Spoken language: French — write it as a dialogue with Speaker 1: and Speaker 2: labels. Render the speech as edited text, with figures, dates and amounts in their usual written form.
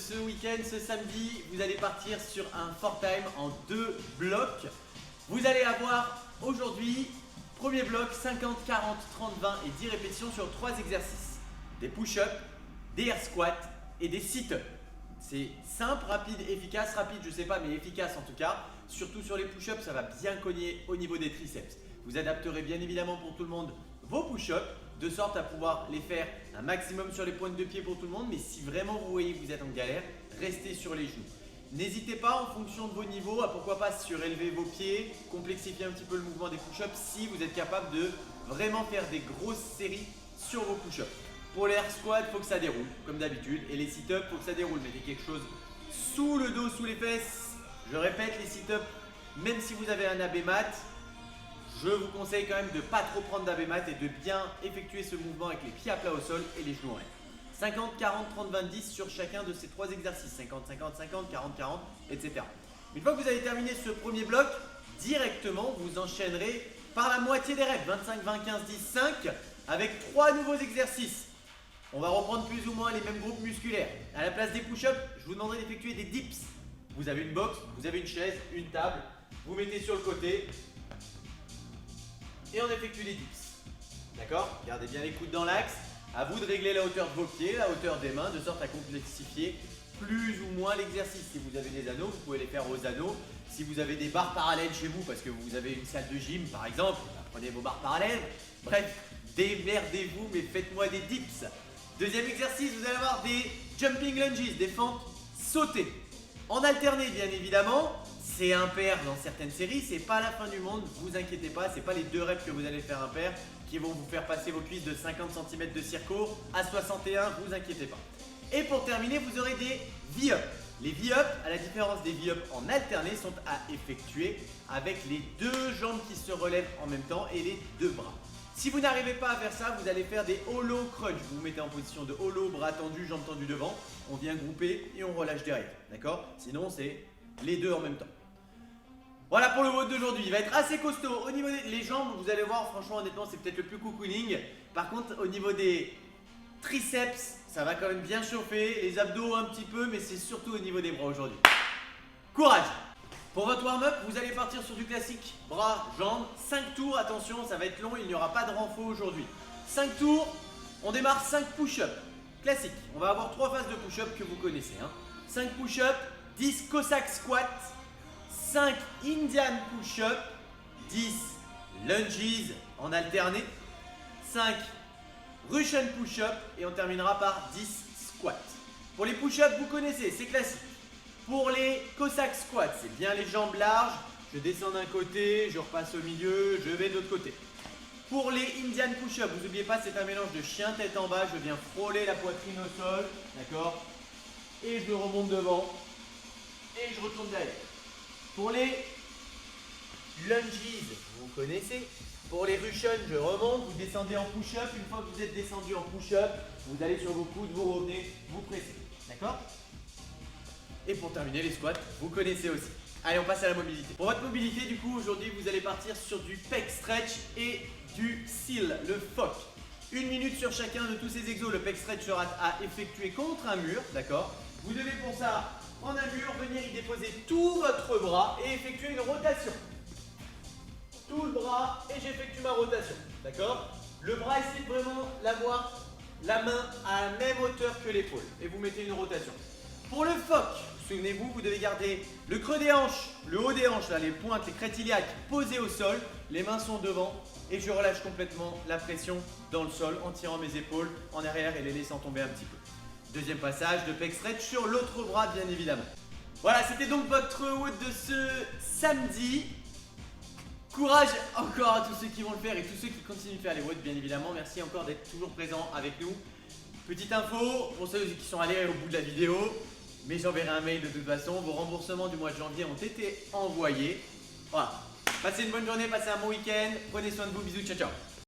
Speaker 1: ce week-end, ce samedi, vous allez partir sur un fort time en 2 blocs. Vous allez avoir aujourd'hui, premier bloc, 50, 40, 30, 20 et 10 répétitions sur 3 exercices. Des push-ups, des air squats et des sit-ups. C'est simple, rapide, efficace. Rapide, je sais pas, mais efficace en tout cas. Surtout sur les push-ups, ça va bien cogner au niveau des triceps. Vous adapterez bien évidemment pour tout le monde vos push-ups, de sorte à pouvoir les faire un maximum sur les pointes de pied pour tout le monde. Mais si vraiment vous voyez que vous êtes en galère, restez sur les genoux. N'hésitez pas en fonction de vos niveaux à pourquoi pas surélever vos pieds, complexifier un petit peu le mouvement des push-ups si vous êtes capable de vraiment faire des grosses séries sur vos push-ups. Pour les air squats, il faut que ça déroule comme d'habitude, et les sit-ups, il faut que ça déroule. Mettez quelque chose sous le dos, sous les fesses. Je répète, les sit-ups, même si vous avez un AB mat, je vous conseille quand même de ne pas trop prendre d'AB mat et de bien effectuer ce mouvement avec les pieds à plat au sol et les genoux en l'air. 50, 40, 30, 20, 10 sur chacun de ces 3 exercices. 50, 50, 50, 40, 40, etc. Une fois que vous avez terminé ce premier bloc, directement vous enchaînerez par la moitié des reps. 25, 20, 15, 10, 5 avec 3 nouveaux exercices. On va reprendre plus ou moins les mêmes groupes musculaires. À la place des push-ups, je vous demanderai d'effectuer des dips. Vous avez une box, vous avez une chaise, une table. Vous mettez sur le côté et on effectue les dips. D'accord? Gardez bien les coudes dans l'axe. À vous de régler la hauteur de vos pieds, la hauteur des mains, de sorte à complexifier plus ou moins l'exercice. Si vous avez des anneaux, vous pouvez les faire aux anneaux. Si vous avez des barres parallèles chez vous, parce que vous avez une salle de gym par exemple, prenez vos barres parallèles. Bref, démerdez-vous, mais faites-moi des dips. Deuxième exercice, vous allez avoir des jumping lunges, des fentes sautées. En alterné, bien évidemment. C'est impair dans certaines séries, c'est pas la fin du monde, vous inquiétez pas, c'est pas les 2 reps que vous allez faire impair qui vont vous faire passer vos cuisses de 50 cm de circo à 61, vous inquiétez pas. Et pour terminer, vous aurez des V-up. Les V-up, à la différence des V-up en alterné, sont à effectuer avec les 2 jambes qui se relèvent en même temps et les 2 bras. Si vous n'arrivez pas à faire ça, vous allez faire des hollow crunch. Vous vous mettez en position de hollow, bras tendus, jambes tendues devant. On vient grouper et on relâche derrière, d'accord? Sinon, c'est les 2 en même temps. Voilà pour le WOD d'aujourd'hui, il va être assez costaud. Au niveau des jambes, vous allez voir, franchement, honnêtement, c'est peut-être le plus cocooning. Par contre, au niveau des triceps, ça va quand même bien chauffer. Les abdos un petit peu, mais c'est surtout au niveau des bras aujourd'hui. Courage! Pour votre warm-up, vous allez partir sur du classique bras, jambes. 5 tours, attention, ça va être long, il n'y aura pas de renfort aujourd'hui. 5 tours, on démarre 5 push-ups. Classique, on va avoir 3 phases de push-up que vous connaissez. 5 push-ups, 10 Cossack squats. 5 Indian push-up, 10 lunges en alterné, 5 Russian push-up et on terminera par 10 squats. Pour les push-ups, vous connaissez, c'est classique. Pour les Cossack squats, c'est bien les jambes larges, je descends d'un côté, je repasse au milieu, je vais de l'autre côté. Pour les Indian push-up, vous n'oubliez pas, c'est un mélange de chien tête en bas, je viens frôler la poitrine au sol, d'accord? Et je remonte devant et je retourne derrière. Pour les lunges, vous connaissez. Pour les Russian, je remonte, vous descendez en push-up. Une fois que vous êtes descendu en push-up, vous allez sur vos coudes, vous revenez, vous pressez. D'accord? Et pour terminer, les squats, vous connaissez aussi. Allez, on passe à la mobilité. Pour votre mobilité, du coup, aujourd'hui, vous allez partir sur du pec stretch et du seal, le FOC. 1 minute sur chacun de tous ces exos. Le pec stretch sera à effectuer contre un mur, d'accord? Vous devez pour ça prendre un mur, venir y déposer tout votre bras et effectuer une rotation. Tout le bras et j'effectue ma rotation. D'accord? Le bras, essayez de vraiment l'avoir la main à la même hauteur que l'épaule. Et vous mettez une rotation. Pour le FOC, souvenez-vous, vous devez garder le creux des hanches, le haut des hanches, là, les pointes, les crêtes iliaques posées au sol. Les mains sont devant et je relâche complètement la pression dans le sol en tirant mes épaules en arrière et les laissant tomber un petit peu. Deuxième passage de pec stretch sur l'autre bras, bien évidemment. Voilà, c'était donc votre WOD de ce samedi. Courage encore à tous ceux qui vont le faire et tous ceux qui continuent de faire les WOD, bien évidemment. Merci encore d'être toujours présents avec nous. Petite info pour ceux qui sont allés au bout de la vidéo, mais j'enverrai un mail de toute façon. Vos remboursements du mois de janvier ont été envoyés. Voilà. Passez une bonne journée, passez un bon week-end. Prenez soin de vous. Bisous, ciao, ciao.